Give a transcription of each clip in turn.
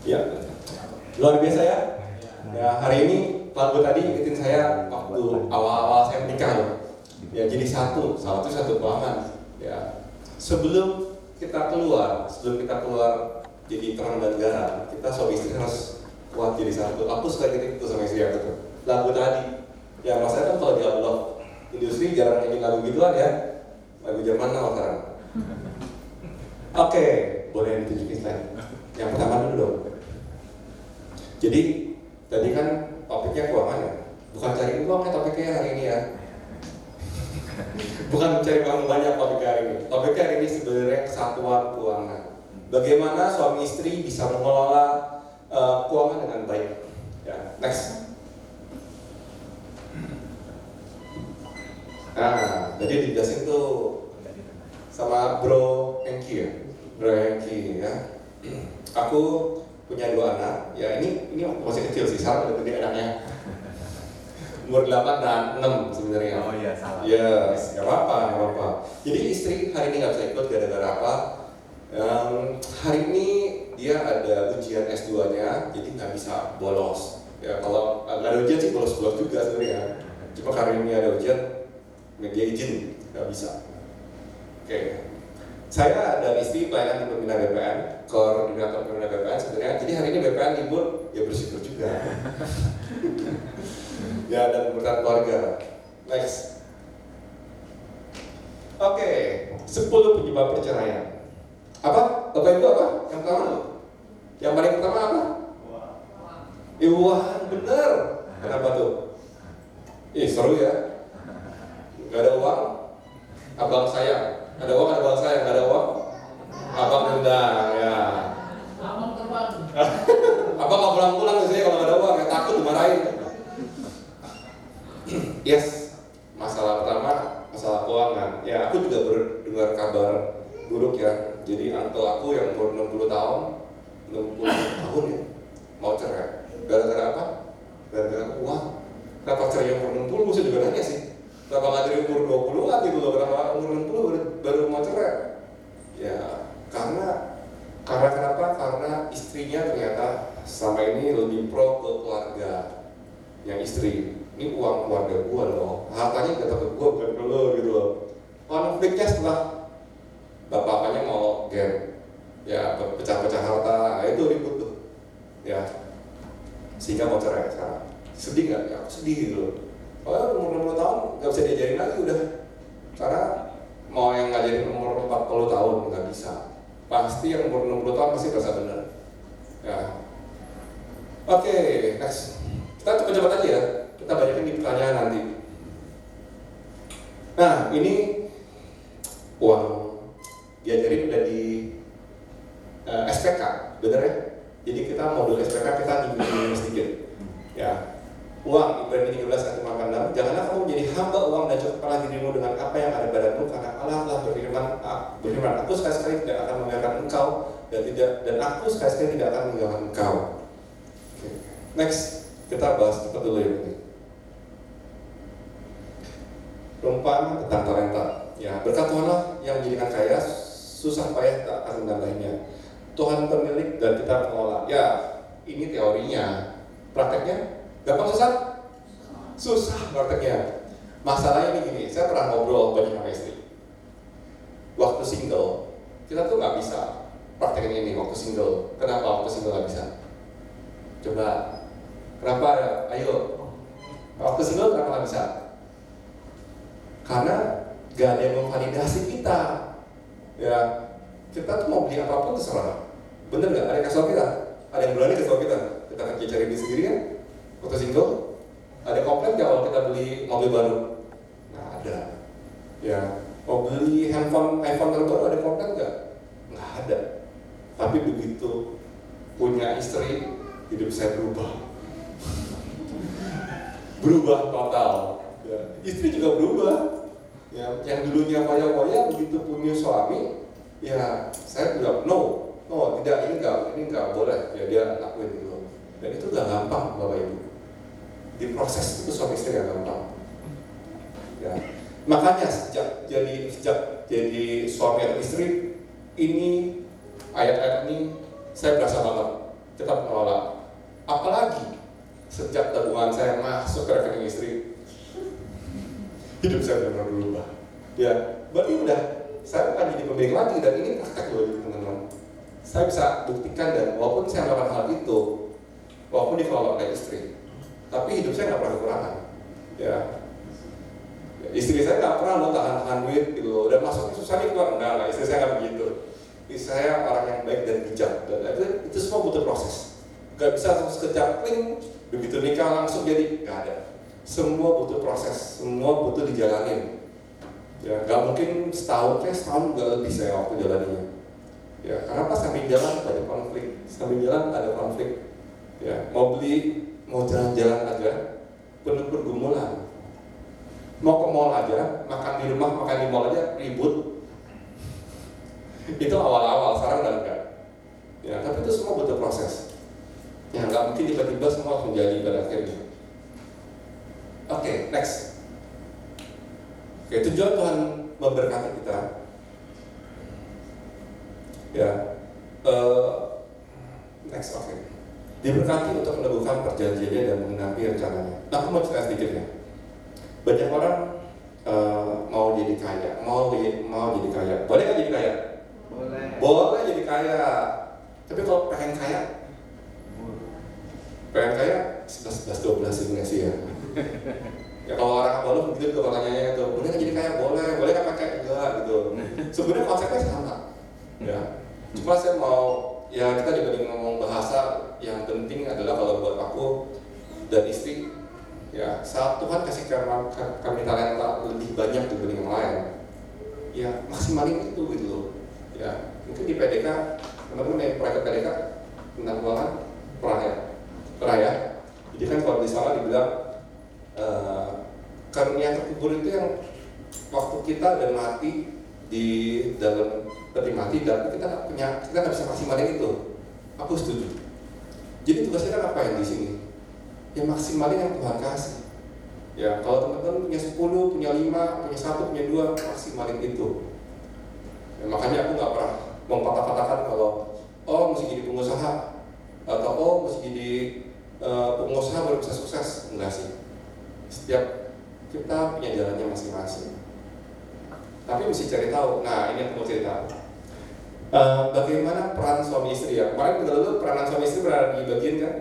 Ya, luar biasa ya. Ya, hari ini lagu tadi ingetin saya waktu awal-awal saya menikah loh. Ya, jadi satu keuangan. Ya, sebelum kita keluar jadi terang dan garam, kita suami istri harus kuat jadi satu. Aku suka gitu sama istri aku tuh. Lagu tadi, ya maksudnya kan kalau di Abdullah industri jarang nyanyi lagu gituan ya. Lagu zaman now sekarang. Oke, boleh ditunjukin slide. Yang pertama dulu dong. Jadi tadi kan topiknya keuangan ya, bukan cari uang ya topiknya hari ini ya. Bukan mencari uang banyak topiknya hari ini. Topiknya hari ini sebenarnya kesatuan keuangan. Bagaimana suami istri bisa mengelola keuangan dengan baik. Ya, next. Nah, jadi dijelasin tuh sama Bro Hengki ya. Bro Hengki ya. Aku punya 2 anak. Ya ini waktu masih kecil sih, sekarang udah gede anaknya. Umur 8 dan 6 sebenarnya. Oh iya, salah. Yes, nggak apa-apa. Jadi istri hari ini nggak bisa ikut gara-gara apa? Hari ini dia ada ujian S2-nya, jadi nggak bisa bolos. Ya kalau nggak ada ujian sih bolos-bolos juga sebenarnya. Cuma hari ini ada ujian, dia izin nggak bisa. Oke. Saya dan istri pelayanan di Pembina BPN, koordinator Pembina BPN sebenarnya. Jadi hari ini BPN libur, ya bersyukur juga. Ya, dan berkat keluarga. Next. Oke, 10 penyebab perceraian. Apa? Bapak Ibu apa? Yang pertama? Yang paling pertama apa? Uang, bener. Kenapa tuh? Seru ya. Gak ada uang, abang sayang. Ada uang, abang sayang. Gak ada uang, abang dendam. Ya. Abang terbang. Abang gak pulang-pulang biasanya kalau gak ada uang, ya takut dimarahin. Yes, masalah pertama, masalah keuangan. Ya, aku juga dengar kabar buruk ya. Jadi uncle aku yang umur 60 tahun ya, mau cerai. Gara-gara apa? Gara-gara uang. Kenapa cerai yang umur 60? Saya juga nanya sih. Kenapa nggak dari umur 20-an gitu loh? Kenapa umur 60 baru mau cerai? Ya, karena kenapa? Karena istrinya ternyata selama ini lebih pro ke keluarga yang istri. Ini uang keluarga gue loh, hartanya jatuh ke gue bukan ke lo gitu loh. Konfliknya setelah bapaknya mau ya pecah-pecah harta, itu ribut tuh, ya sehingga mau cerai sekarang. Sedih nggak? Ya aku sedih gitu loh. Oh umur 60 tahun nggak bisa diajarin lagi udah, karena mau yang ngajarin umur 40 tahun nggak bisa. Pasti yang umur 60 tahun pasti berasa benar. Ya. Oke, next. Kita cepat-cepat aja ya. Kita banyakin di pertanyaan nanti. Nah, ini uang diajarin udah di SPK, bener ya? Jadi kita modul SPK kita nyinggung sedikit. Ya, uang Ibrani 13 ayat 5 dan 6. Janganlah kamu menjadi hamba uang dan cukupkanlah dirimu dengan apa yang ada padamu, karena Allah telah berfirman, aku sekali-sekali tidak akan meninggalkan engkau dan aku sekali-sekali tidak akan meninggalkan engkau. Okay. Next, kita bahas cepat dulu ya. Perumpamaan tentang talenta. Ya, berkat Tuhanlah yang menjadikan kaya, susah payah tak akan menambahinya. Tuhan pemilik dan kita pengelola. Ya, ini teorinya. Prakteknya gampang susah? Susah prakteknya. Masalahnya ini gini, saya pernah ngobrol banyak sama istri. Waktu single, kita tuh nggak bisa praktekin ini waktu single. Kenapa waktu single nggak bisa? Coba, kenapa ya? Ayo, waktu single kenapa nggak bisa? Karena gak ada yang memvalidasi kita. Ya, kita tuh mau beli apapun terserah. Bener gak? Ada yang kasih tau kita? Ada yang berani kasih tau kita? Kita kerja cari diri sendiri kan? Waktu single, ada komplain gak kalau kita beli mobil baru? Nggak ada. Ya, mau beli iPhone terbaru ada komplain gak? Nggak ada. Tapi begitu punya istri, hidup saya berubah total. Ya, istri juga berubah. Ya, yang dulunya foya-foya begitu punya suami, ya saya bilang tidak, ini nggak boleh. Ya dia lakuin gitu. Dan itu nggak gampang, Bapak Ibu. Di proses itu suami istri nggak gampang. Ya, makanya sejak jadi suami atau istri ini ayat-ayat ini saya berasa banget. Kita sejak tabungan saya masuk ke rekening istri, hidup saya benar-benar berubah. Ya, berarti udah, saya bukan jadi pemilik lagi, dan ini praktek loh teman-teman. Saya bisa buktikan, dan walaupun saya melakukan hal itu, walaupun dikelola oleh istri, tapi hidup saya nggak pernah kekurangan. Ya, istri saya nggak pernah lo tahan duit gitu, dan masuk susah nih keluar, enggak, istri saya nggak begitu. Istri saya orang yang baik dan bijak, dan itu semua butuh proses. Gak bisa langsung sekejap kling, begitu nikah langsung jadi, gak ada. Semua butuh proses, semua butuh dijalanin. Ya, gak mungkin setahun gak lebih saya waktu jalaninya. Ya, karena pas sambil jalan ada konflik, sambil jalan ada konflik. Ya, mau beli, mau jalan-jalan aja, penuh pergumulan. Mau ke mall aja, makan di rumah, makan di mall aja, ribut. Itu awal-awal, sekarang udah enggak. Ya, tapi itu semua butuh proses. Ya, nggak mungkin tiba-tiba semua langsung jadi pada akhirnya. Oke, next. Oke, tujuan Tuhan memberkati kita. Ya, next, oke. Diberkati untuk meneguhkan perjanjiannya dan menggenapi rencananya. Nah, aku mau cerita sedikit ya. Banyak orang mau jadi kaya, mau jadi kaya. Boleh nggak jadi kaya? Boleh jadi kaya. Tapi kalau pengen kaya 11-12 Indonesia ya. Ya kalau orang Abalo begitu tuh pertanyaannya tuh, boleh nggak jadi kaya? Boleh nggak pakai enggak gitu. Sebenarnya konsepnya sama. Ya. Cuma saya mau, ya kita dibanding ngomong bahasa, yang penting adalah kalau buat aku dan istri, ya saat Tuhan kasih kami talenta lebih banyak dibanding yang lain, ya maksimalin itu gitu loh. Ya mungkin di PDK, teman-teman yang proyek PDK tentang keuangan pernah ya. Jadi kan kalau di sana dibilang karunia terkubur itu yang waktu kita udah mati di dalam peti mati, tapi kita nggak bisa maksimalin itu. Aku setuju. Jadi tugas kita ngapain di sini? Ya maksimalin yang Tuhan kasih. Ya kalau teman-teman punya 10, punya 5, punya 1, punya 2, maksimalin itu. Ya, makanya aku nggak pernah mempatah-patahkan kalau mesti jadi pengusaha atau mesti jadi pengusaha baru bisa sukses. Enggak sih. Setiap kita punya jalannya masing-masing. Tapi mesti cari tahu. Nah, ini aku mau cerita. Bagaimana peran suami istri ya? Kemarin dulu peranan suami istri berada di bagian kan?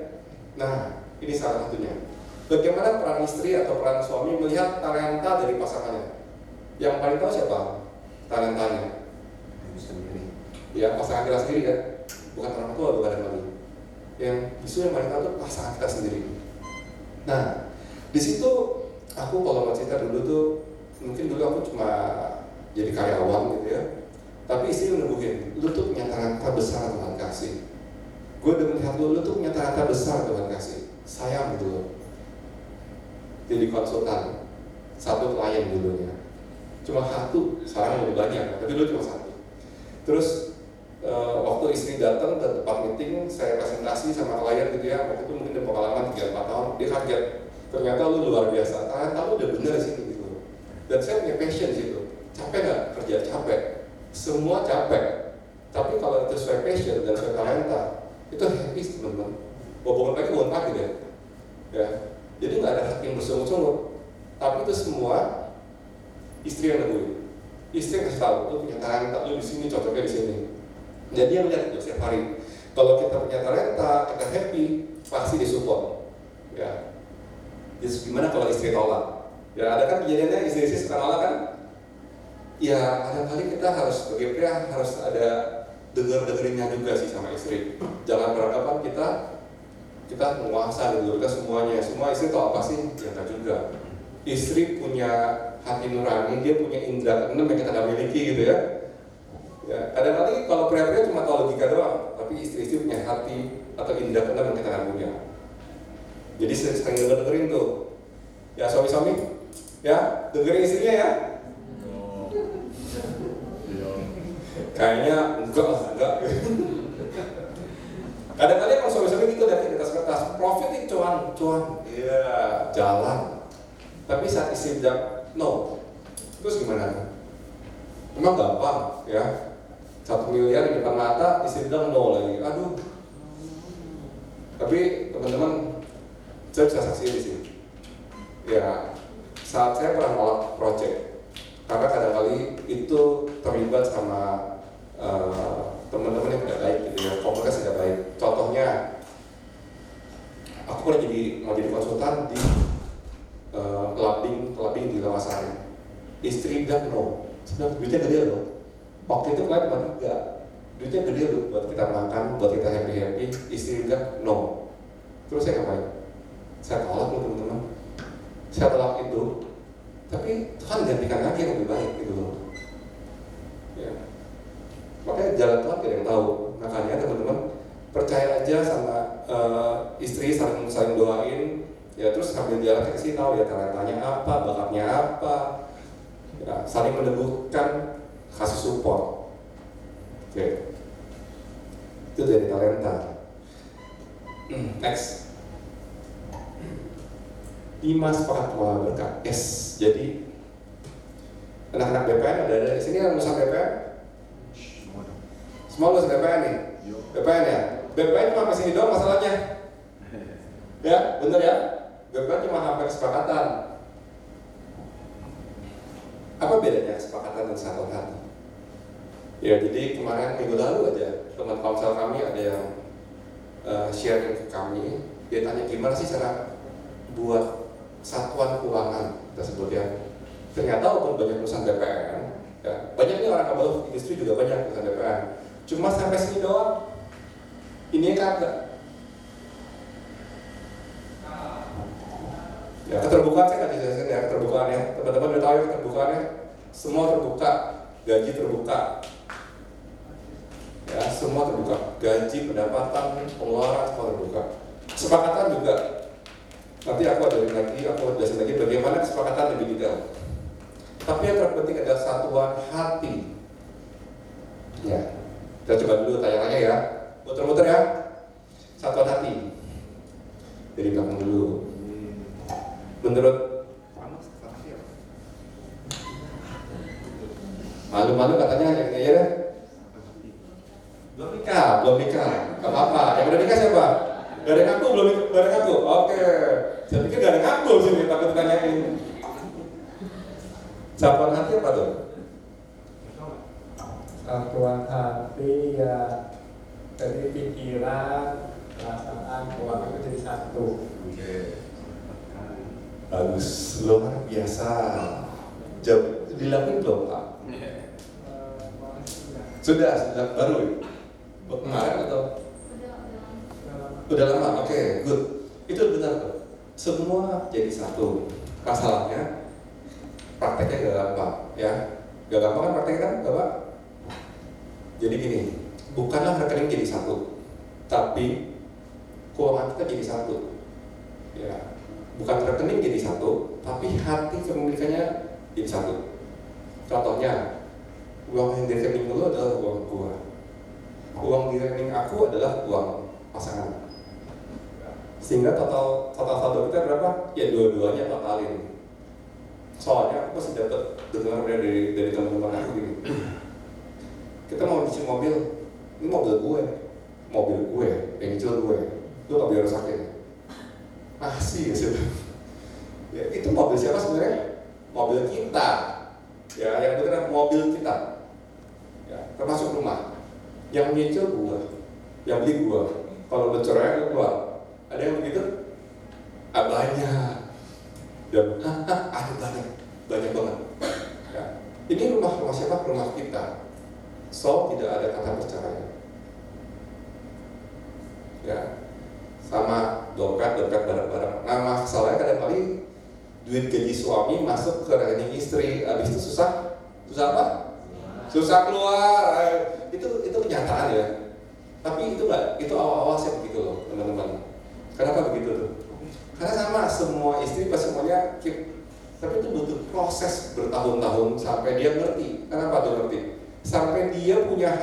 Nah, ini salah satunya. Bagaimana peran istri atau peran suami melihat talenta dari pasangannya? Yang paling tahu siapa? Talentanya sendiri. Ya, pasangan kita sendiri kan? Bukan orang tua, bukan ada lagi. Yang justru yang paling tahu itu pasangan kita sendiri. Nah, di situ aku kalau mau cerita dulu tuh, mungkin dulu aku cuma jadi karyawan gitu ya. Tapi istri meneguhin, lu tuh punya talenta besar Tuhan kasih. Gue udah melihat lu tuh punya talenta besar Tuhan kasih. Sayang gitu loh. Jadi konsultan, satu klien dulunya. Cuma satu, sekarang lebih banyak, tapi dulu cuma satu. Terus waktu istri datang ke tempat meeting, saya presentasi sama klien gitu ya. Waktu itu mungkin udah pengalaman 3-4 tahun, dia kaget. Ternyata lu luar biasa, talenta lu udah bener sih gitu. Dan saya punya passion di situ. Capek nggak? Kerja capek. Semua capek, tapi kalau itu sesuai passion dan sesuai talenta, itu happy teman-teman. Bangun pagi deh, ya. Jadi nggak ada hati yang bersungut-sungut, tapi itu semua istri yang neguin. Istri yang kasih tahu, lu punya talenta, lu di sini cocoknya di sini. Jadi dia melihat itu setiap hari. Kalau kita punya talenta, kita happy, pasti disupport. Ya. Jadi gimana kalau istri tolak? Ya ada kan kejadiannya istri-istri suka nolak kan? Ya kadang-kadang kita harus sebagai pria harus ada dengerin-dengerinnya juga sih sama istri. Jangan beranggapan kita menguasai dulu kita semuanya. Semua istri tahu apa sih? Ya enggak juga. Istri punya hati nurani, dia punya indera keenam yang kita nggak miliki gitu ya. Ya kadang-kadang kalau pria-pria cuma tahu logika doang, tapi istri-istri punya hati atau indera keenam yang kita nggak punya. Jadi sering dengerin tuh. Ya suami-suami, ya dengerin istrinya ya. Kayaknya enggak. Kadang-kadang kalau suami-suami gitu lihat di kertas, profit nih cuan, iya jalan. Tapi saat istri bilang no, terus gimana? Emang gampang ya? 1 miliar di depan mata, istri bilang no lagi. Aduh. Tapi teman-teman, Saya bisa saksi di sini. Ya, saat saya pernah nolak project, karena kadang-kali itu terlibat sama teman-teman yang tidak baik gitu ya, komunitas tidak baik. Contohnya, aku pernah mau jadi konsultan di clubbing di Lawasari. Istri bilang no, sebenarnya duitnya gede loh. Waktu itu klien cuma 3, duitnya gede loh buat kita makan, buat kita happy. Istri bilang no. Terus saya ngapain? Saya tolak loh teman-teman. Saya tolak itu, tapi Tuhan gantikan lagi yang lebih baik gitu loh. Ya. Makanya jalan Tuhan tidak yang tahu. Makanya teman-teman percaya aja sama istri, saling doain. Ya terus sambil jalan kita kasih tahu ya talentanya apa, bakatnya apa. Ya, saling meneguhkan, kasih support. Oke. Itu dari talenta. Next. 5 sepakat pola berkat. Yes. Jadi anak-anak BPN ada di sini yang lulusan BPN? Semua lulusan BPN nih? BPN ya? BPN cuma kesini doang masalahnya. Ya, bener ya? BPN cuma hampir kesepakatan. Apa bedanya kesepakatan dan kesatuan hati? Ya, jadi kemarin minggu lalu aja teman komsel kami ada yang sharing ke kami. Dia tanya gimana sih cara buat satuan keuangan tersebut ya. Ternyata walaupun banyak lulusan BPN, ya, banyak nih orang kabel industri juga banyak lulusan BPN. Cuma sampai sini doang. Ini kagak. Ya, keterbukaan saya nggak dijelasin ya, keterbukaan ya. Teman-teman udah tahu ya keterbukaan ya. Semua terbuka, gaji terbuka. Ya, semua terbuka. Gaji, pendapatan, pengeluaran semua terbuka. Kesepakatan juga. Nanti aku ada lagi, aku jelasin lagi bagaimana kesepakatan lebih detail. Tapi yang terpenting adalah satuan hati. Ya, kita coba dulu tanya-tanya ya. Muter-muter ya. Satuan hati. Dari belakang dulu. Menurut malu-malu katanya yang ini ya. Belum nikah. Gak apa-apa. Yang udah nikah siapa? Gak ada yang ngaku, belum gak ada yang ngaku. Oke. Saya pikir gak ada yang ngaku sini, takut ditanyain. Satuan hati apa tuh? Satuan hati ya dari pikiran, perasaan, keuangan itu jadi satu. Oke. Bagus, luar biasa. Jauh dilakuin belum Pak? Sudah baru. Kemarin atau? Udah lama. Oke, good. Itu benar tuh. Semua jadi satu. Masalahnya prakteknya gak gampang, ya. Gak gampang kan prakteknya kan, Bapak? Jadi gini, bukanlah rekening jadi satu, tapi keuangan kita jadi satu. Ya, bukan rekening jadi satu, tapi hati kepemilikannya jadi satu. Contohnya, uang yang di rekening lu adalah uang gua. Uang di rekening aku adalah uang pasangan. Sehingga total saldo kita berapa? Ya dua-duanya totalin. Soalnya aku masih dapat dengar dari teman-teman aku gini. Kita mau nyuci mobil, ini mobil gue, yang nyicil gue. Lu gak biar rusakin. Sih ya sih. Ya, itu mobil siapa sebenarnya? Mobil kita. Ya, yang benar mobil kita. Ya, termasuk rumah. Yang nyicil gue, yang beli gue. Kalau udah cerai gue keluar. Ada yang begitu? Banyak. Dan ada banyak banget. Ya. Ini rumah siapa? Rumah kita. So tidak ada kata perceraian. Ya, sama dompet bareng-bareng. Nah, masalahnya kadang-kali duit gaji suami masuk ke rekening istri, habis itu susah apa? Susah keluar. Itu kenyataan ya. Tapi itu enggak, itu awal-awal saya begitu loh, teman-teman. Kenapa begitu tuh? Karena sama semua istri pasti semuanya tapi itu butuh proses bertahun-tahun sampai dia ngerti. Kenapa tuh ngerti? Sampai dia punya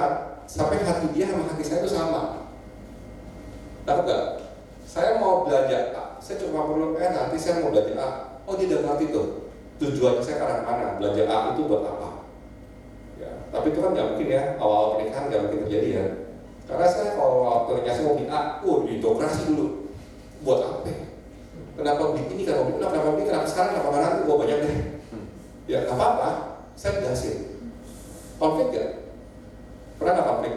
sampai hati dia sama hati saya itu sama. Tahu gak? Saya mau belanja A, saya cuma perlu nanti saya mau belanja A. Oh dia udah ngerti tuh tujuannya saya ke arah mana, belanja A itu buat apa? Ya, tapi itu kan nggak mungkin ya, awal pernikahan nggak mungkin terjadi ya. Karena saya kalau waktu nikah saya mau beli A, diintegrasi dulu. Buat apa? kenapa beli ini, kenapa beli, kenapa sekarang, kenapa nanti, gua banyak deh. Ya nggak apa-apa, saya jelasin. Konflik gak? Pernah nggak konflik?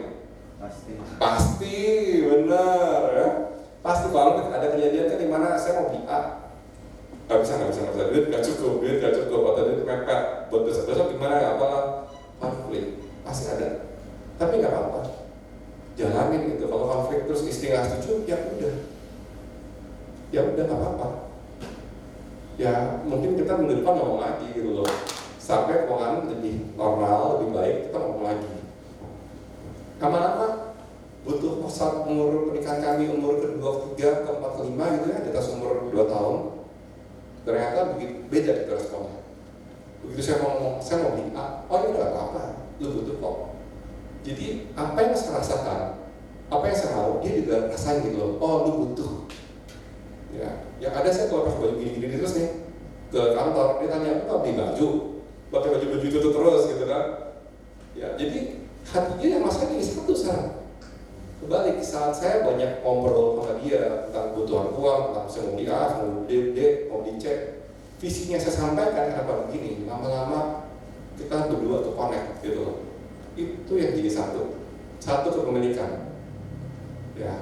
Pasti, benar ya. Pasti kalau ada kejadian kan di mana saya mau beli A, nggak bisa, duit nggak cukup, atau duit mepet, buat besok gimana ya, apa konflik, pasti ada. Tapi nggak apa-apa, jalanin gitu. Kalau konflik terus istri nggak setuju, ya udah nggak apa-apa. Ya mungkin kita minggu depan ngomong lagi gitu loh, sampai keuangan lebih normal, lebih baik, kita ngomong lagi. Lama-lama butuh saat umur pernikahan kami umur ke-23, ke-4, ke-5 gitu ya, di atas umur 2 tahun, ternyata begitu beda kita responnya. Begitu saya ngomong, saya mau beli A, oh ini nggak apa-apa, lu butuh kok. Jadi apa yang saya rasakan, apa yang saya mau, dia juga rasain gitu loh, oh lu butuh. Ya, yang ada saya kalau pakai baju gini-gini terus nih ke kantor, dia tanya, apa beli baju? Pakai baju-baju itu terus gitu kan. Ya, jadi hatinya yang masalah ini satu sekarang. Kebalik, saat saya banyak ngobrol sama dia tentang kebutuhan uang, tentang saya mau beli A, mau beli D, mau beli C, visinya saya sampaikan kenapa begini, lama-lama kita berdua tuh connect gitu loh. Itu yang jadi satu kepemilikan. Ya,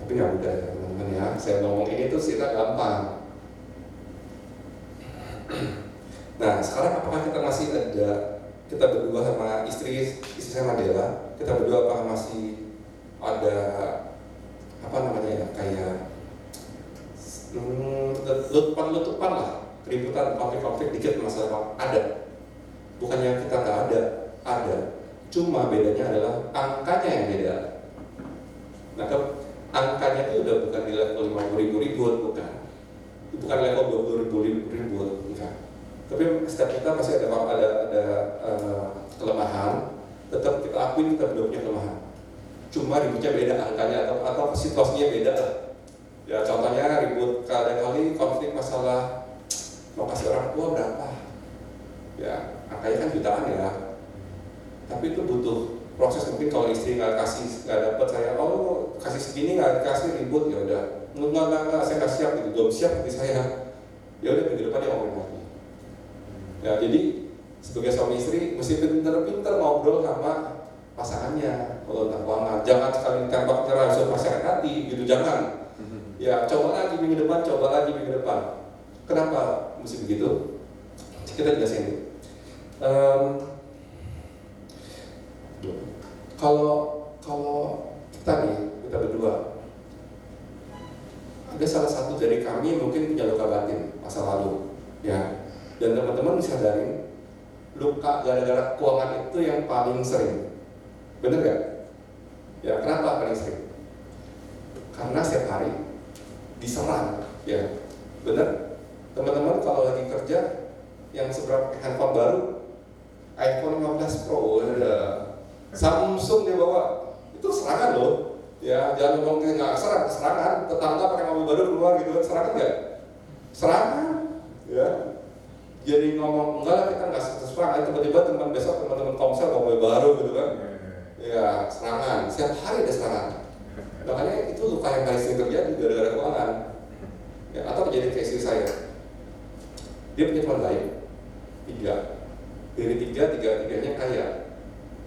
tapi nggak mudah ya teman-teman ya. Saya ngomong ini tuh kita gampang. Nah, sekarang apakah kita masih ada, kita berdua sama istri saya Madela, kita berdua apakah masih ada apa namanya ya, kayak letupan lah, keributan, konflik dikit masalah ada. Bukannya kita nggak ada. Cuma bedanya adalah angkanya yang beda. Nah, angkanya itu udah bukan di level 50.000 ribut, bukan level 20.000 ribut, bukan. Tapi setiap kita pasti ada kelemahan, tetap kita akui kita belum punya kelemahan. Cuma ributnya beda angkanya atau situasinya beda lah. Ya contohnya ribut kadang-kali konflik masalah mau kasih orang tua berapa. Ya angkanya kan jutaan ya. Tapi itu butuh proses. Mungkin kalau istri nggak dapat, saya kasih segini nggak dikasih, ribut, ya udah nggak saya nggak siap gitu, belum siap hati saya. Ya udah minggu depan dia ngomongin lagi. Ya jadi sebagai suami istri mesti pinter-pinter ngobrol sama pasangannya kalau tentang keuangan. Jangan sekali tembak nyerah suruh pasangan hati gitu, jangan. Ya coba lagi minggu depan. Kenapa mesti begitu? Kita jelasin. Kalau kita berdua, ada salah satu dari kami mungkin punya luka batin masa lalu, ya. Dan teman-teman bisa sadari luka gara-gara keuangan itu yang paling sering. Bener gak? Ya, kenapa paling sering? Karena setiap hari diserang, ya. Bener? Teman-teman kalau lagi kerja yang seberapa handphone baru, iPhone 15 Pro, Samsung dia bawa, itu serangan loh. Ya, jangan ngomong nggak serangan. Tetangga pakai mobil baru keluar gitu, serangan nggak? Serangan, ya. Jadi ngomong enggak lah kita nggak serangan, tiba-tiba teman-teman Komsel bawa mobil baru gitu kan. Ya, serangan. Setiap hari ada serangan. Makanya itu luka yang paling sering terjadi gara-gara keuangan. Ya, atau terjadi ke istri saya. Dia punya teman baik, 3. Dari tiga-tiganya kaya.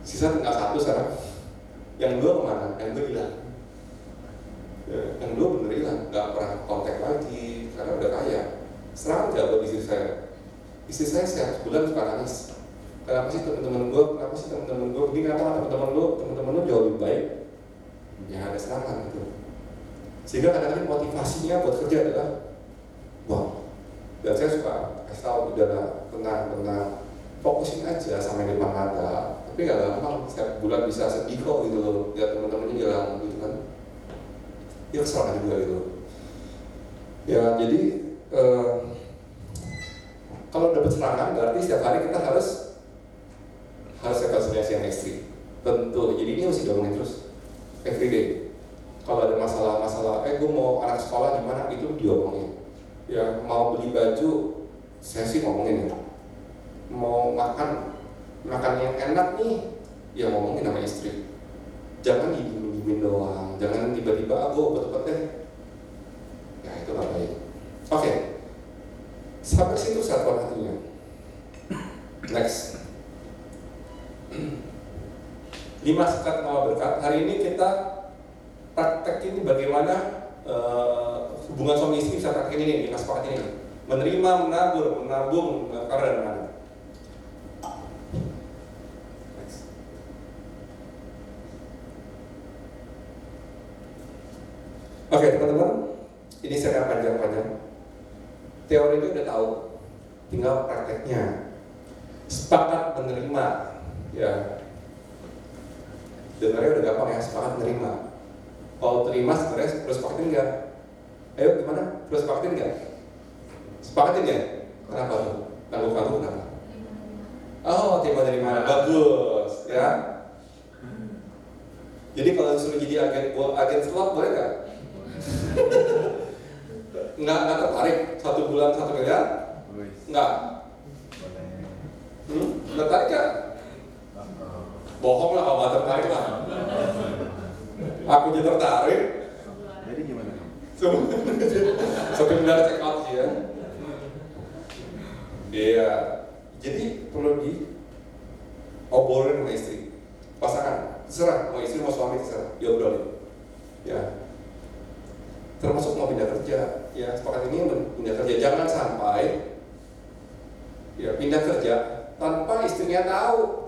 Sisa tinggal 1 sekarang. Yang 2 kemana? Yang 2 hilang. Ya, yang 2 bener hilang, nggak pernah kontak lagi karena udah kaya. Serangan nggak buat istri saya? Istri saya setiap bulan suka nangis. Kenapa sih teman-teman gue? Ini kenapa teman-teman lu jauh lebih baik? Ya ada serangan gitu. Sehingga kadang-kadang motivasinya buat kerja adalah wow. Dan saya suka kasih tahu udahlah, tenang, fokusin aja sama yang depan mata. Tapi nggak gampang, setiap bulan bisa sedih kok gitu loh. Lihat teman-temannya hilang gitu kan. Ya kesalahan juga gitu. Ya jadi kalau dapat serangan berarti setiap hari kita harus rekonsiliasi sama istri. Tentu. Jadi ini mesti diomongin terus. Everyday. Kalau ada masalah, gue mau anak sekolah gimana, itu diomongin. Ya mau beli baju, saya sih ngomongin ya. Mau makan yang enak nih, ya ngomongin sama istri. Jangan didiemin doang, jangan tiba-tiba gue betul-betul deh. Ya itu nggak baik. 5 sekat mawar berkat. Hari ini kita praktekin bagaimana hubungan suami istri bisa praktekin ini, 5 sepakat ini. Menerima, menabur, menabung, menakar, dan menanam. Oke teman-teman, ini saya panjang-panjang. Teorinya udah tahu, tinggal prakteknya. Sepakat menerima, ya. Dengarnya udah gampang ya, sepakat menerima. Kalau terima sebenarnya terus sepakatin nggak? Ayo gimana? Terus sepakatin nggak? Sepakatin ya? Kenapa tuh? Ngangguk-ngangguk kenapa? Oh, terima dari mana? Bagus, ya. Jadi kalau disuruh jadi agen slot boleh nggak? Nggak tertarik 1 bulan 1 miliar? Nggak. Nggak tertarik kan? Bohong lah kalau nggak tertarik lah. Aku jadi tertarik. Jadi gimana? Sampai benar check out ya. Iya. Jadi perlu obrolin sama istri. Pasangan, terserah mau istri mau suami terserah, diobrolin. Ya. Termasuk mau pindah kerja. Ya, sepakat ini pindah kerja. Jangan sampai ya pindah kerja tanpa istrinya tahu.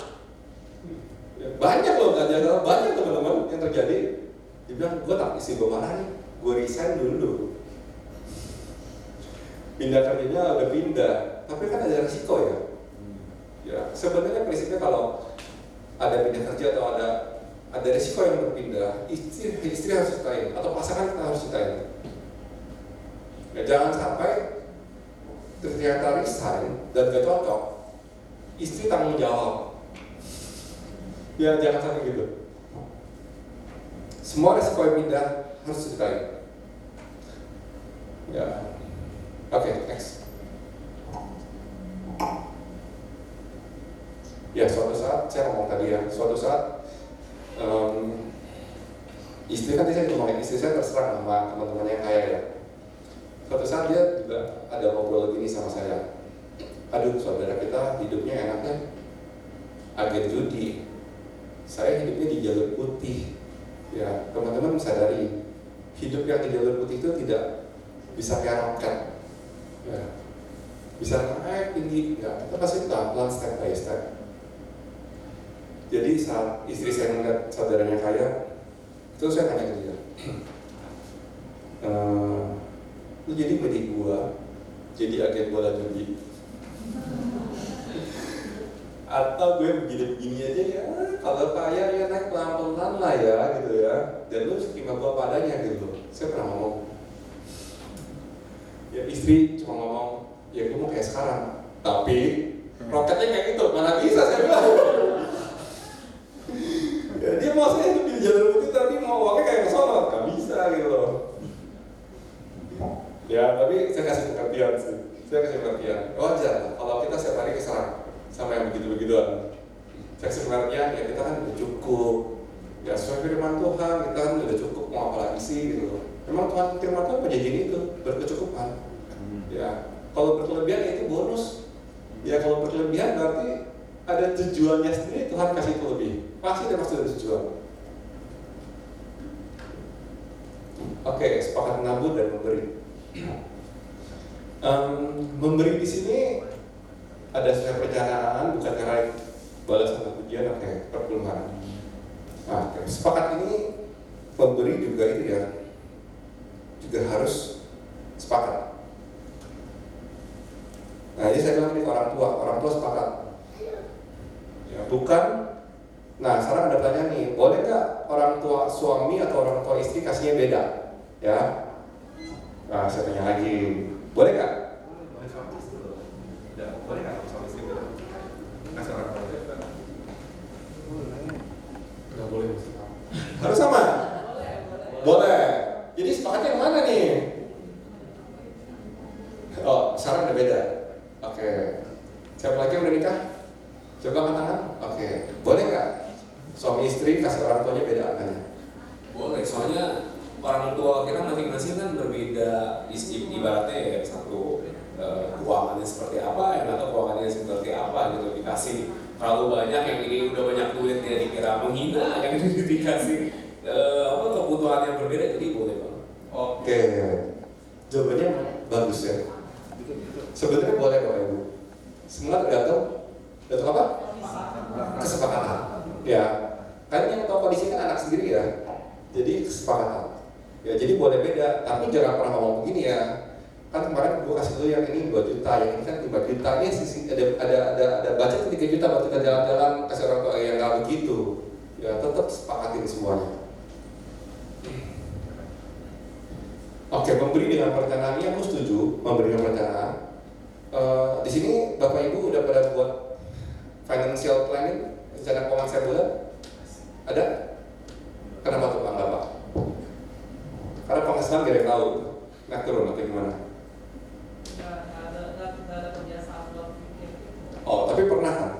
Ya, banyak loh banyak teman-teman yang terjadi. Dia bilang, gue tak istri gue marah nih, gue resign dulu. Pindah kerjanya udah pindah, tapi kan ada resiko ya. Ya, sebenarnya prinsipnya kalau ada pindah kerja atau ada resiko yang berpindah, istri harus ceritain atau pasangan kita harus ceritain. Ya, jangan sampai ternyata resign dan gak cocok, istri tanggung jawab. Ya jangan sampai gitu. Semua resiko yang pindah harus ceritain. Ya, oke, next. Ya suatu saat saya ngomong tadi ya, suatu saat istri kan saya ngomongin istri saya terserang sama teman-teman yang kaya ya. Suatu saat dia juga ada ngobrol gini sama saya. Aduh, saudara kita hidupnya enaknya agen judi. Saya hidupnya di jalur putih. Ya, teman-teman sadari hidup yang di jalur putih itu tidak bisa kayak roket. Ya, bisa naik tinggi, enggak. Kita pasti pelan-pelan step by step. Jadi saat istri saya melihat saudaranya kaya, itu saya tanya ke dia, lu jadi beli gua, jadi agen bola judi, atau gue begini-begini aja ya, kalau kaya ya naik pelan-pelan lah ya gitu ya, dan lu terima gua padanya gitu. Saya pernah ngomong, ya istri cuma ngomong, ya gue mau kayak sekarang, tapi roketnya kayak gitu, mana bisa saya bilang. Ya, dia mau saya hidup di jalur putih tapi mau uangnya kayak kesono, nggak bisa gitu loh. Ya, tapi saya kasih pengertian sih. Saya kasih pengertian. Wajar kalau kita setiap hari keserang sama yang begitu-begituan. Saya kasih pengertian, ya kita kan udah cukup. Ya sesuai firman Tuhan, kita kan udah cukup, mau apa lagi sih gitu loh. Memang Tuhan firman Tuhan menjanjikan itu, berkecukupan. Ya, kalau berkelebihan ya itu bonus. Ya kalau berkelebihan berarti ada tujuannya sendiri, Tuhan kasih itu lebih. Pasti ada maksud dan tujuan. Oke, sepakat menabur dan memberi. Memberi di sini ada sesuai perencanaan, bukan karena balas atau pujian. Oke, perpuluhan. Nah, sepakat ini pemberi juga itu ya, juga harus sepakat. Nah, ini saya bilang ini orang tua sepakat. Ya, bukan. Nah, sekarang ada pertanyaan nih, boleh nggak orang tua suami atau orang tua istri kasihnya beda? Ya. Nah, saya tanya lagi, boleh nggak? Boleh suami istri loh. Boleh nggak suami istri beda? Kasih orang tua beda? Nggak boleh. Harus sama? Boleh. Jadi sepakatnya yang mana nih? Oh, sekarang udah beda. Oke. Siapa lagi yang udah nikah? Coba angkat tangan. Oke. Boleh nggak suami istri kasih orang tuanya beda angkanya? Boleh, soalnya orang tua kita masing-masing kan berbeda. Ibaratnya ya satu keuangannya seperti apa, yang atau keuangannya seperti apa gitu, dikasih terlalu banyak yang ini udah banyak duit dia dikira menghina, yang ini dikasih kebutuhan yang berbeda, jadi boleh Bang. Oke, jawabannya bagus ya. Sebenarnya boleh Bapak Ibu. Semua tergantung apa? Kesepakatan. Ya, kan yang tahu kondisi kan anak sendiri ya. Jadi kesepakatan. Ya, jadi boleh beda. Tapi jangan pernah ngomong begini ya. Kan kemarin gue kasih dulu yang ini 2 juta, yang ini kan 5 juta. Ini sisi ada budget 3 juta buat kita jalan-jalan kasih orang tua yang nggak begitu. Ya, tetap sepakatin semuanya. Oke, memberi dengan perencanaannya aku setuju, memberi dengan perencanaan. Di sini Bapak Ibu udah pada buat financial planning, rencana keuangan setiap bulan? Ada? Kenapa tuh Pak? Enggak Pak? Karena penghasilan gak ada yang tahu, naik turun atau gimana? Nggak ada kebiasaan buat pikir. Oh, tapi pernah kan?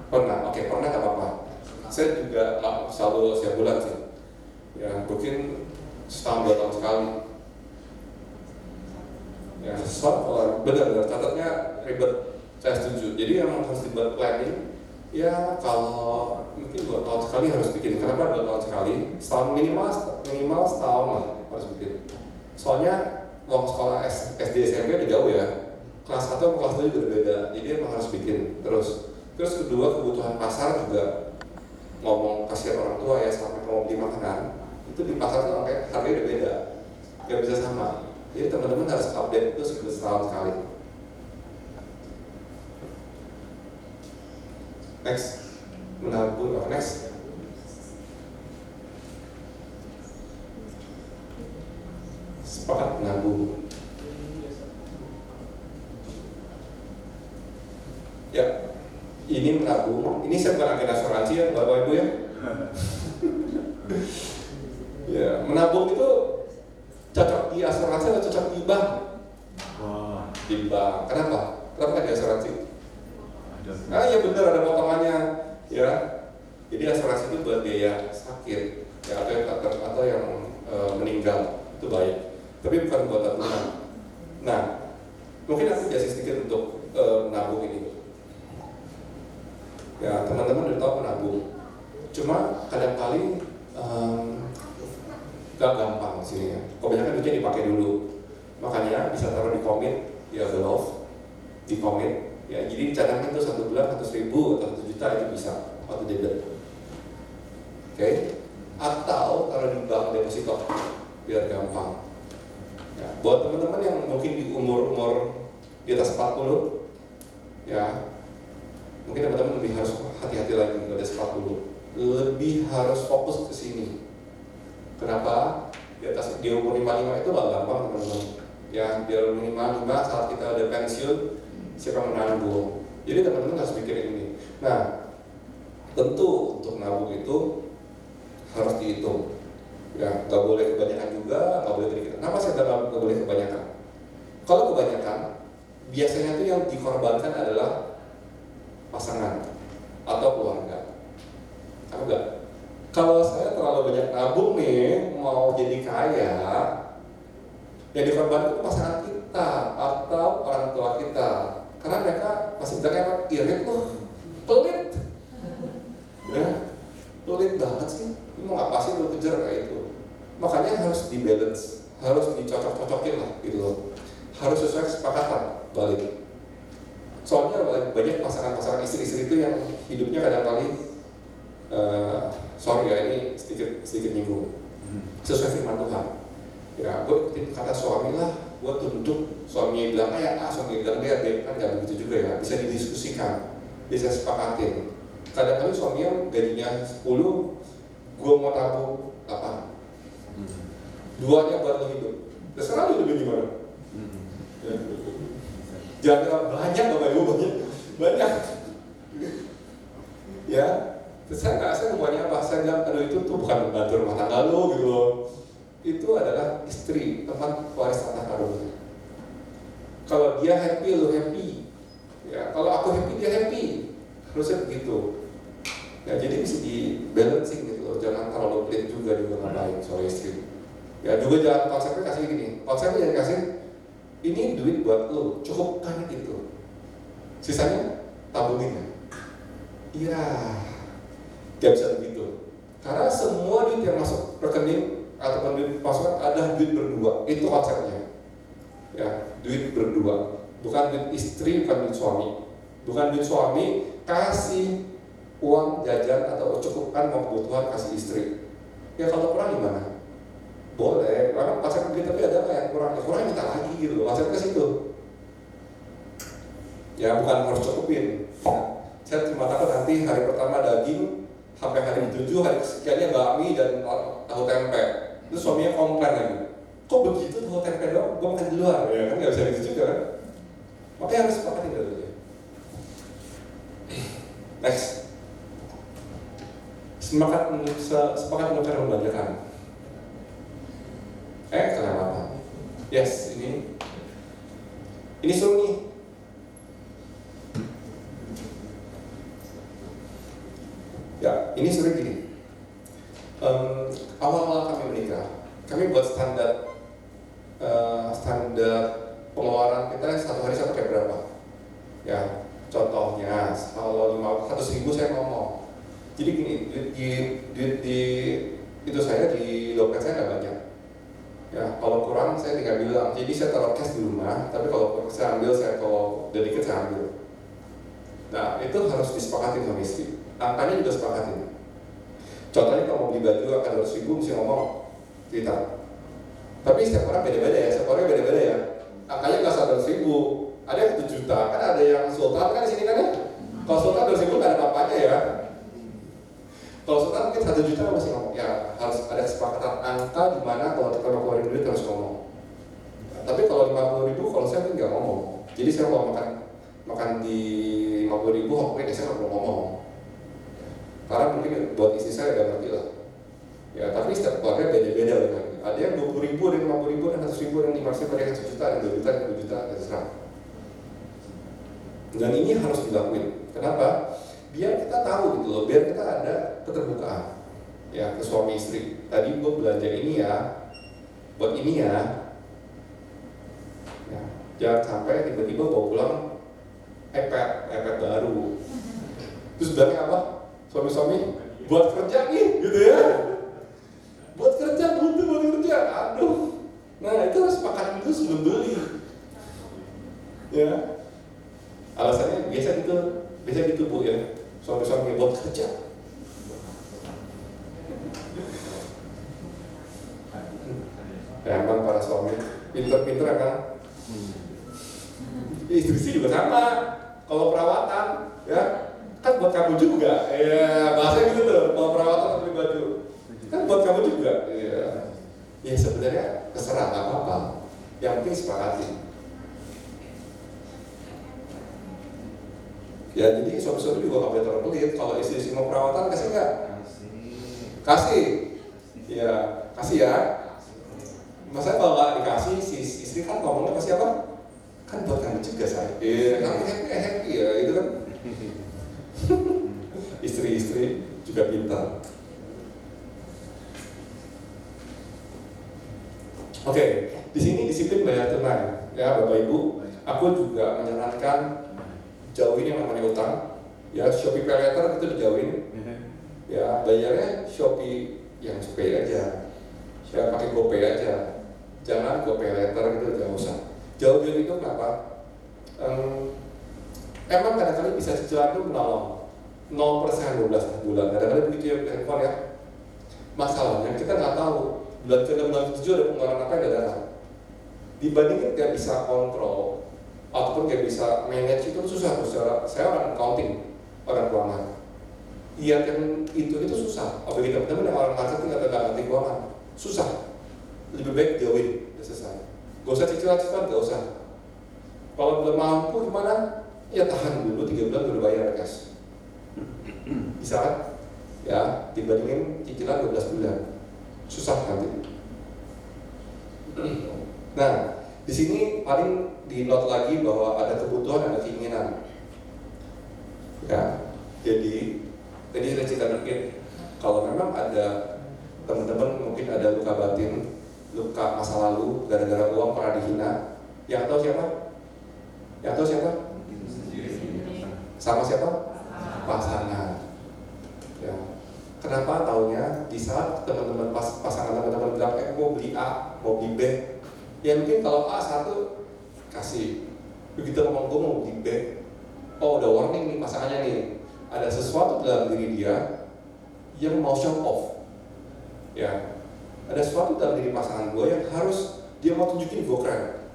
Pernah, oke, pernah gak apa-apa. Saya juga selalu setiap bulan sih. Ya, mungkin setahun 2 tahun sekali. Ya, soal benar-benar catatnya ribet. Saya setuju. Jadi yang harus dibuat planning. Ya, kalau mungkin 2 tahun sekali harus bikin. Kenapa 2 tahun sekali? Setahun minimal setahun lah harus bikin. Soalnya uang sekolah SD SMP udah jauh ya. Kelas 1 sama kelas 2 juga berbeda. Jadi emang harus bikin. Terus kedua, kebutuhan pasar juga. Ngomong kasihan orang tua ya, sampai mau beli makanan itu di pasar tuh harganya udah beda, nggak bisa sama. Jadi teman-teman harus update itu setahun sekali. Next, menabung. Next. Sepakat menabung. Ya, ini menabung. Ini saya bukan agen asuransi ya, Bapak Ibu ya. Ya, menabung itu cocok di asuransi atau cocok di bank? Di bank. Kenapa? Kenapa nggak di asuransi? Ya benar, ada potongannya. Ya, jadi asuransi itu buat biaya sakit, ya, atau yang meninggal itu baik. Tapi bukan buat tabungan. Nah, mungkin aku jelasin sedikit untuk menabung ini. Ya, teman-teman udah tahu menabung. Cuma kadang-kali gak gampang di sini ya. Kebanyakan duitnya dipakai dulu. Makanya bisa taruh di komit, ya below, di komit. Ya, jadi cadangan itu 1 bulan 100.000 atau 1 juta itu bisa atau debit. Oke? Atau taruh di bank deposito biar gampang. Ya, buat teman-teman yang mungkin di umur di atas 40, ya mungkin teman-teman lebih harus hati-hati lagi di atas 40. Lebih harus fokus ke sini. Kenapa? Di umur 55 itu gak gampang teman-teman. Ya, di umur 55 saat kita udah pensiun, siapa yang menabung. Jadi teman-teman harus pikirin ini. Nah, tentu untuk menabung itu harus dihitung. Ya, gak boleh kebanyakan juga, gak boleh sedikit. Kenapa saya bilang gak boleh kebanyakan? Kalau kebanyakan, biasanya itu yang dikorbankan adalah pasangan atau keluarga. Apa enggak? Kalau saya terlalu banyak nabung nih, mau jadi kaya, yang dikorbankan itu pasangan kita atau orang tua kita. Karena mereka pasti bilangnya apa? Irit loh, pelit. Ya, pelit banget sih. Mau apa sih lo kejar kayak itu? Makanya harus dibalance, harus dicocok-cocokin lah gitu loh. Harus sesuai kesepakatan balik. Soalnya banyak pasangan-pasangan istri-istri itu yang hidupnya kadang-kali sorry ya, ini sedikit nyinggung. Sesuai firman Tuhan. Ya, gue ikutin kata suami lah, gue tunduk. Suaminya bilang A, suaminya bilang B, kan gak begitu juga ya. Bisa didiskusikan, bisa sepakatin. Kadang-kadang suaminya gajinya 10, gue mau tabung 8. Duanya buat lo hidup. Terserah lo hidupnya gimana. Jangan banyak Bapak Ibu, banyak. Ya, saya bukannya apa, saya bilang, aduh itu tuh bukan membantu rumah tangga lo gitu loh. Itu adalah istri, teman waris tanah karun. Kalau dia happy, lo happy. Ya, kalau aku happy, dia happy. Harusnya begitu. Ya, jadi mesti di balancing gitu loh. Jangan terlalu pelit juga nggak baik soal istri. Ya, juga jangan konsepnya kasih gini. Konsepnya jangan kasih ini duit buat lo, cukupkan itu. Sisanya tabungin ya? Iya, gak bisa begitu. Karena semua duit yang masuk rekening ataupun duit pasukan ada duit berdua, itu konsepnya. Ya, duit berdua, bukan duit istri, bukan duit suami. Bukan duit suami kasih uang jajan atau cukupkan mau kebutuhan kasih istri. Ya kalau kurang gimana? Boleh, karena konsep begitu tapi ada yang kurang, ya kurang minta lagi gitu loh. Konsepnya ke situ. Ya bukan harus cukupin. Ya. Saya cuma takut nanti hari pertama daging, sampai hari 7, hari kesekiannya bakmi dan tahu tempe. Terus suaminya komplain lagi. Kok begitu tahu tempe doang? Gue makan di luar, ya kan nggak bisa gitu juga kan? Makanya harus sepakatin dulu ya. Next, sepakat menukar membelanjakan. Kenapa? Yes, ini seru nih. Ya, ini seru gini. Awal-awal kami menikah, kami buat standar pengeluaran kita satu hari satu kayak berapa? Ya, contohnya kalau 100.000 saya ngomong. Jadi gini, duit di itu saya di dompet saya nggak banyak. Ya, kalau kurang saya tinggal bilang. Jadi saya taruh cash di rumah, tapi kalau saya ambil, kalau udah dikit saya ambil. Nah, itu harus disepakatin sama istri. Angkanya juga sepakatin. Contohnya kalau mau beli baju akan 200.000 mesti ngomong kita. Tapi setiap orang beda-beda ya, setiap orang beda-beda ya. Angkanya nggak 100.000, ada yang 1 juta, kan ada yang sultan kan di sini kan ya. Kalau sultan 200.000 nggak ada apa-apanya ya. Kalau sultan mungkin 1 juta masih ngomong. Ya harus ada kesepakatan angka di mana kalau kita mau keluarin duit harus ngomong. Tapi kalau 50.000, kalau saya nggak ngomong. Jadi saya mau makan di 50.000, pokoknya saya nggak mau ngomong. Karena mungkin buat istri saya udah ngerti lah. Ya tapi setiap keluarga beda-beda kan. Ada yang 20.000, ada yang 50.000, ada yang 100.000, ada yang 500.000, ada yang 1 juta, ada yang 2 juta, ada yang 2 juta, terserah. Dan ini harus dilakuin. Kenapa? Biar kita tahu gitu loh, biar kita ada keterbukaan ya ke suami istri. Tadi gue belanja ini ya, buat ini ya. Ya, jangan sampai tiba-tiba bawa pulang iPad baru. Terus bilangnya apa? Suami-suami buat kerja nih, gitu ya. Buat kerja, buat kerja. Aduh. Nah itu harus makan dulu sebelum beli. Ya. Alasannya biasa gitu Bu ya. Suami-suami buat kerja. Ya, emang para suami pinter-pinter emang. Istri juga sama. Kalau perawatan, ya kan buat kamu juga. Ya bahasa gitu tuh. Kalau perawatan atau beli baju, kan buat kamu juga. Ya sebenarnya terserah nggak apa-apa. Yang penting sepakati. Ya jadi suami-suami juga nggak boleh terlalu pelit. Kalau istri mau perawatan kasih nggak? Kasih. Ya kasih ya. Masa kalau nggak dikasih, si istri kan ngomongnya kasih apa? Kan buat kamu juga saya. Kamu happy ya, itu kan. Istri-istri juga pintar. Oke, di sini disiplin bayar tunai. Ya Bapak Ibu, aku juga menyarankan jauhin yang namanya utang. Ya Shopee Pay Later itu dijauhin. Ya bayarnya Shopee yang Pay aja. Ya pakai GoPay aja. Jangan GoPay Later gitu, jangan usah. Jauhin itu kenapa? Emang kadang-kadang bisa cicilan itu menolong 0% 12 bulan. Kadang-kadang begitu ya handphone ya. Masalahnya kita nggak tahu bulan ke-6, bulan ke-7 ada pengeluaran apa yang datang. Dibandingin nggak bisa kontrol ataupun nggak bisa manage itu susah. Saya orang accounting, orang keuangan. Iya kan itu susah. Apalagi teman-teman yang orang marketing atau nggak ngerti keuangan, susah. Lebih baik jauhin, udah selesai. Gak usah cicilan, gak usah. Kalau belum mampu gimana? Ya tahan dulu 3 bulan baru bayar cash. Bisa kan? Ya dibandingin cicilan 12 bulan. Susah nanti. Nah, di sini paling di note lagi bahwa ada kebutuhan, ada keinginan. Ya, jadi tadi saya cerita dikit. Kalau memang ada teman-teman mungkin ada luka batin, luka masa lalu gara-gara uang pernah dihina, yang tahu siapa? Yang tahu siapa? sama siapa? Pasangan. Ya. Kenapa taunya di saat teman-teman pasangan teman-teman bilang mau beli A, mau beli B, ya mungkin kalau A satu kasih, begitu ngomong gue mau beli B, oh udah warning nih pasangannya nih, ada sesuatu dalam diri dia yang mau show off, ya, ada sesuatu dalam diri pasangan gue yang harus dia mau tunjukin gue keren,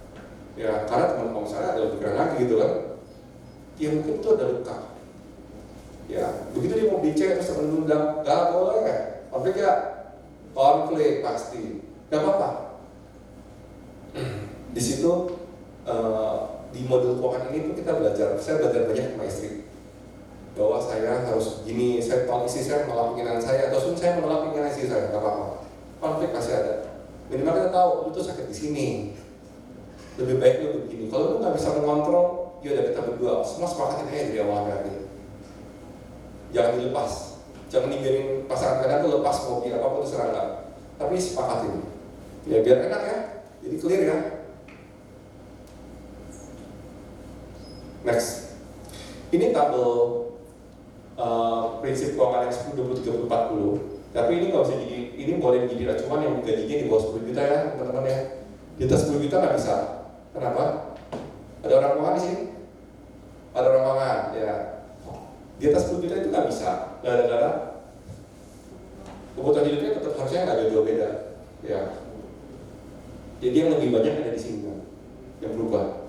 ya, karena teman-teman saya ada lebih keren lagi gitu kan, ya mungkin itu ada luka. Ya, begitu dia mau bicara terus temen bilang, gak boleh, konflik ya, konflik pasti, gak apa-apa. Di situ di modul keuangan ini tuh kita belajar, saya belajar banyak sama istri, bahwa saya harus gini, saya tahu istri saya menolak keinginan saya, atau saya menolak keinginan istri saya, gak apa-apa. Konflik pasti ada. Minimal kita tahu, lu tuh sakit di sini, lebih baik lu begini. Kalau lu nggak bisa mengontrol, ya udah kita berdua, semua sepakatin aja dari awal berarti. Jangan dilepas, jangan dibiarin pasangan kalian tuh lepas hobi apapun terserah nggak, tapi sepakatin, ya biar enak ya, jadi clear ya. Next, ini tabel prinsip keuangan yang 10, 20, 30, 40. Tapi ini nggak usah jadi, ini boleh jadi acuan yang gajinya di bawah 10 juta ya teman-teman ya. Di atas 10 juta nggak bisa. Kenapa? Ada orang keuangan di sini? Ada orang keuangan, ya. Di atas 10 juta itu nggak bisa, gara-gara kebutuhan hidupnya tetap harusnya nggak jauh beda, ya. Jadi yang lebih banyak ada di sini, yang berubah.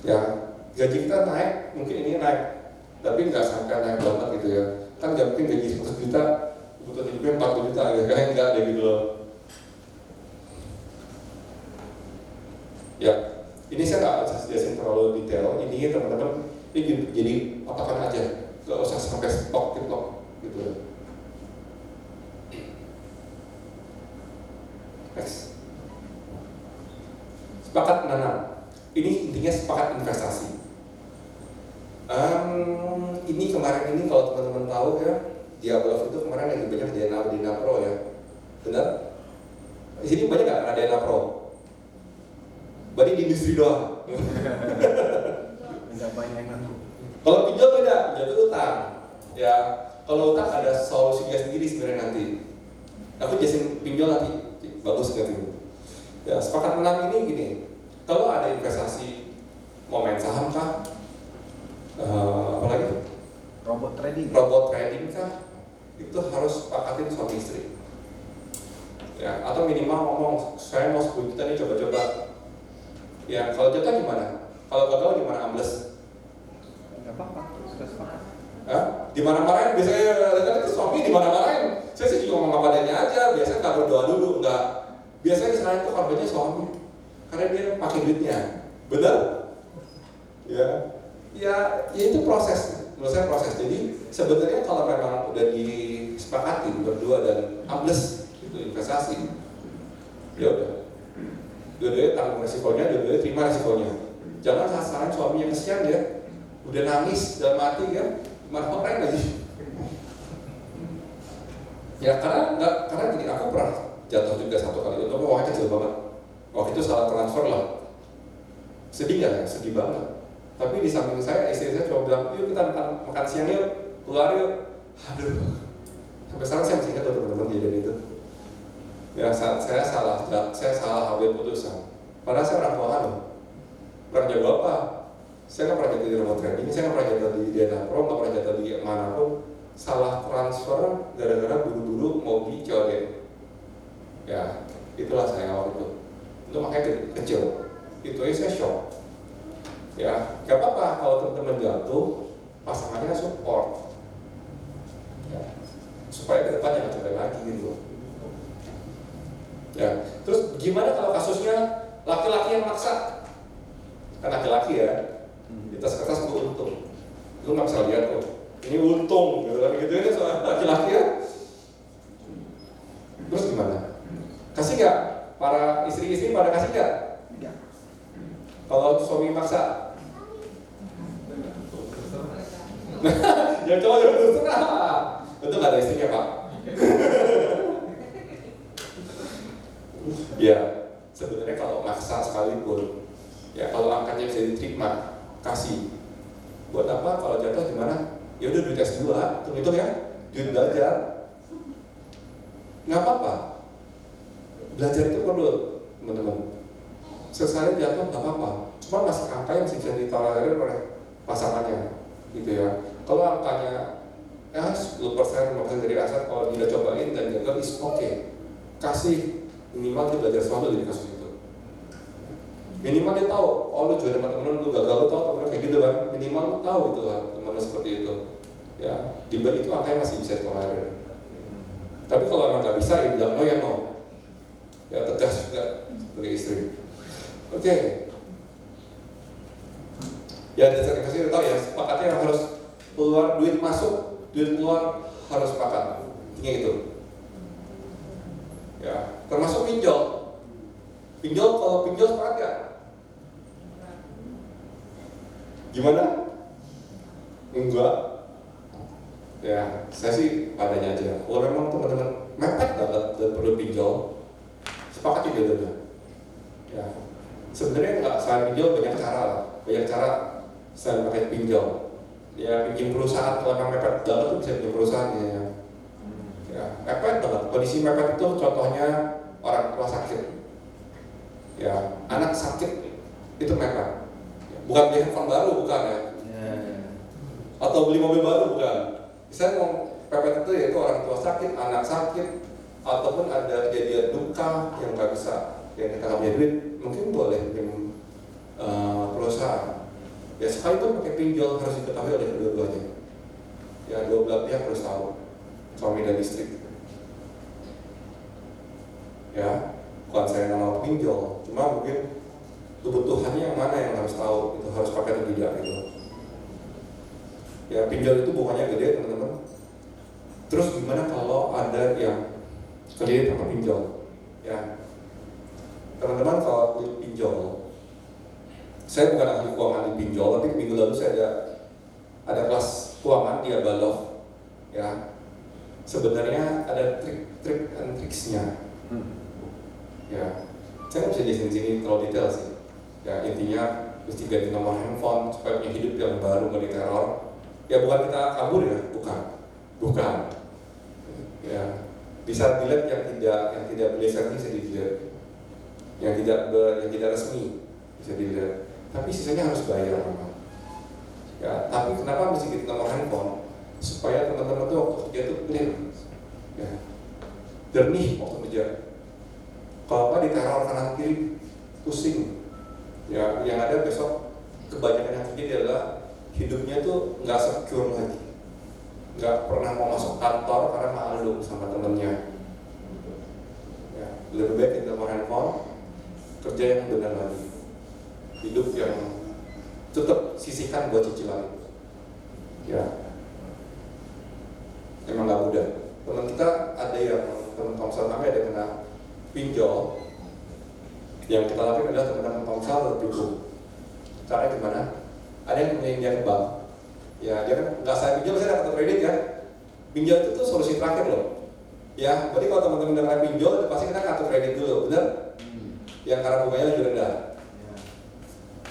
Ya, gaji kita naik, mungkin ini naik, tapi nggak sampai naik banget gitu ya. Kan nggak mungkin gaji 100 juta, kebutuhan hidupnya 40 juta, ya kan nggak ada gitu loh. Ya, ini saya nggak jelasin terlalu detail. Ini teman-teman. Ini jadi patokan aja, gak usah sampai stok gitu. Next. Sepakat menanam. Ini intinya sepakat investasi. Ini kemarin ini kalau teman-teman tahu ya, Diablo itu kemarin yang banyak DNA Pro ya, benar? Di sini banyak nggak DNA Pro? Berarti di industri doang. Kalau pinjol beda, pinjol itu utang. Ya, kalau utang ada solusinya sendiri sebenarnya nanti. Aku jelasin pinjol nanti, bagus gitu. Ya, sepakat menang ini gini. Kalau ada investasi, mau main saham kah? Apa lagi? Robot trading kah? Itu harus sepakatin suami istri. Ya, atau minimal ngomong, saya mau 10 juta nih coba-coba. Ya, kalau jatuh gimana? Kalau gagal gimana ambles? Gak apa-apa, sudah sepakat. Dimana-marahin, biasanya kan itu suami dimana-marahin. Saya sih juga ngomong apa adanya aja, biasanya nggak berdoa dulu, nggak. Biasanya kesalahan itu korbannya suami, karena dia pakai duitnya, benar? Ya itu proses, menurut saya proses. Jadi sebenarnya kalau memang udah disepakati berdua dan ambles itu investasi, ya udah. Dua-duanya tanggung resikonya, dua-duanya terima resikonya. Jangan sasaran suami yang kesian ya, udah nangis dalam hati ya, marah-marahin lagi. Ya karena gini, aku pernah jatuh juga satu kali, tapi uangnya kecil banget. Waktu itu salah transfer lah, sedih nggak ya? Sedih banget. Tapi di samping saya, istri saya cuma bilang, yuk kita makan siang yuk, keluar yuk. Aduh, sampai sekarang saya masih ingat tuh teman-teman kejadian itu. Ya saya salah ambil putusan. Padahal saya orang keuangan loh. Pernah jago apa? Saya nggak pernah jatuh di robot trading, saya nggak pernah jatuh di DNA Pro, nggak pernah jatuh di manapun. Salah transfer gara-gara buru-buru mau di COD. Ya, itulah saya waktu itu. Itu makanya kecil. Itu aja saya shock. Ya, nggak apa-apa kalau teman-teman jatuh, pasangannya support. Ya, supaya ke depan jangan sampai lagi gitu. Ya, terus gimana kalau kasusnya laki-laki yang maksa? Kan laki-laki ya, di tas kertas itu untung. Lu nggak bisa lihat tuh, ini untung, gitu ya soal laki-laki ya. Terus gimana? Kasih nggak? Para istri-istri pada kasih nggak? Enggak. Kalau suami maksa? Ya cowok yang terserah. Itu nggak ada istrinya Pak. Ya, sebenarnya kalau maksa sekalipun, ya kalau angkatnya bisa diterima, kasih. Buat apa? Kalau jatuh gimana? Ya udah duit S2, hitung ya, duit belajar. Nggak apa-apa. Belajar itu perlu, teman-teman. Sesekali jatuh nggak apa-apa. Cuma masih angka yang bisa ditolerir oleh pasangannya, gitu ya. Kalau angkanya ya 10%, 5% dari aset, kalau dia cobain dan gagal is okay. Kasih minimal dia belajar sesuatu dari kasus itu. Minimal dia tahu, oh lu juga teman-teman lu gagal, lu tahu teman kayak gitu kan. Minimal lu tahu itu kan, teman-teman seperti itu. Ya, di balik itu angkanya masih bisa ditolerir. Tapi kalau emang nggak bisa, ya bilang no ya no. Ya tegas juga sebagai istri. Oke. Ya dasar kasih tahu ya, sepakatnya harus keluar duit masuk, duit keluar harus sepakat. Intinya itu. Ya, termasuk pinjol. Pinjol kalau pinjol sepakat nggak? Gimana? Enggak. Ya, saya sih padanya aja. Kalau memang teman-teman mepet banget dan perlu pinjol, sepakat juga dulu. Ya, sebenarnya nggak saya pinjol banyak cara lah. Banyak cara saya pakai pinjol. Ya, pinjam perusahaan kalau memang mepet banget tuh bisa pinjam perusahaan ya. Ya, mepet banget. Kondisi mepet itu contohnya orang tua sakit. Ya, anak sakit itu mepet. Bukan beli handphone baru, bukan ya. Atau beli mobil baru, bukan. Saya mau pepet itu yaitu orang tua sakit, anak sakit, ataupun ada kejadian duka yang nggak bisa, yang kita nggak punya duit, mungkin boleh pinjam perusahaan. Ya sekalipun pakai pinjol harus diketahui oleh kedua-duanya. Ya dua belah pihak harus tahu, suami dan istri. Ya, bukan saya nama pinjol, cuma mungkin kebutuhannya yang mana yang harus tahu, itu harus pakai atau tidak gitu. Ya pinjol itu bunganya gede teman-teman. Terus gimana kalau ada yang kredit sama pinjol? Ya teman-teman kalau pinjol, saya bukan ahli keuangan di pinjol, tapi minggu lalu saya ada kelas keuangan di Abaloh. Ya sebenarnya ada trik and tricksnya. Ya saya nggak bisa di sini terlalu detail sih. Ya intinya mesti ganti nomor handphone supaya punya hidup yang baru, nggak diteror. Ya bukan kita kabur ya, bukan. Ya bisa dilihat yang tidak berdasar bisa dilihat, yang tidak resmi bisa dilihat. Tapi sisanya harus bayar memang. Ya tapi kenapa mesti ganti nomor handphone? Supaya teman-teman tuh waktu kerja tuh clear, ya jernih waktu kerja. Kalau nggak diteror kanan kiri, pusing. Ya yang ada besok kebanyakan yang terjadi adalah hidupnya tuh nggak secure lagi, nggak pernah mau masuk kantor karena malu sama temennya. Ya, lebih baik kita mau handphone, kerja yang benar lagi, hidup yang tetap sisihkan buat cicilan. Ya, emang nggak mudah. Teman kita ada yang teman komsel kami ada yang kena pinjol. Yang kita lakukan adalah teman-teman komsel berdukung. Caranya gimana? Ada yang punya dia ke bank, ya dia kan nggak saya pinjol, saya dapat kredit ya. Pinjol itu tuh solusi terakhir loh. Ya, berarti kalau teman-teman dengar pinjol, pasti kita kartu kredit dulu, benar? Yang karena bunganya lebih rendah.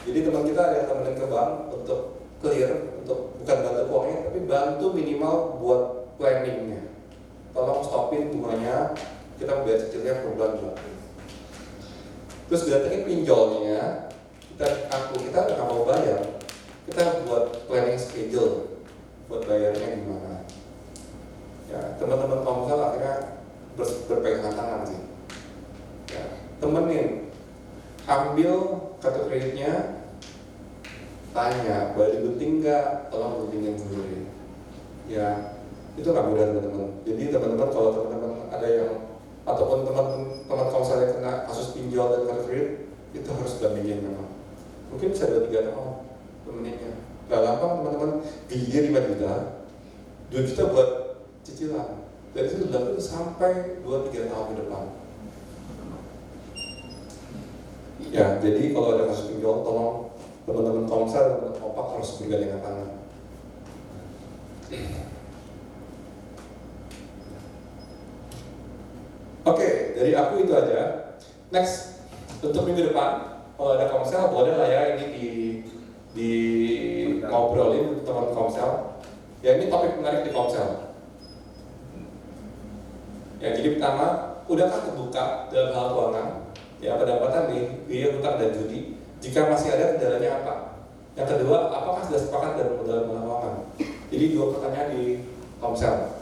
Jadi teman kita ada yang temenin ke bank untuk clear, untuk bukan bantu uangnya, tapi bantu minimal buat planningnya. Tolong stopin bunganya, kita membayar cicilnya per bulan. Terus datangin pinjolnya, kita nggak mau bayar. Kita buat planning schedule buat bayarnya gimana. Ya, teman-teman komsel akhirnya berpegangan tangan sih. Ya, temenin, ambil kartu kreditnya, tanya, boleh digunting nggak? Tolong guntingin dulu. Ya, itu nggak mudah teman-teman. Jadi teman-teman kalau teman-teman ada yang ataupun teman komsel yang kena kasus pinjol dan kartu kredit, itu harus dampingin memang. Mungkin bisa 2-3 tahun temeninnya. Gak gampang teman-teman, gajinya 5 juta, 2 juta buat cicilan. Dari itu dilakukan sampai 2-3 tahun ke depan. Ya, jadi kalau ada kasus pinjol, tolong teman-teman komsel, teman-teman opak harus bergandengan tangan. Oke, dari aku itu aja. Next, untuk minggu depan, kalau ada komsel boleh lah ya ini ngobrolin teman Komsel. Ya ini topik menarik di Komsel. Ya jadi pertama, udahkah terbuka dalam hal keuangan? Ya pendapatan nih, biaya utang dan judi. Jika masih ada kendalanya apa? Yang kedua, apakah sudah sepakat dalam modal keuangan? Jadi 2 pertanyaan di Komsel.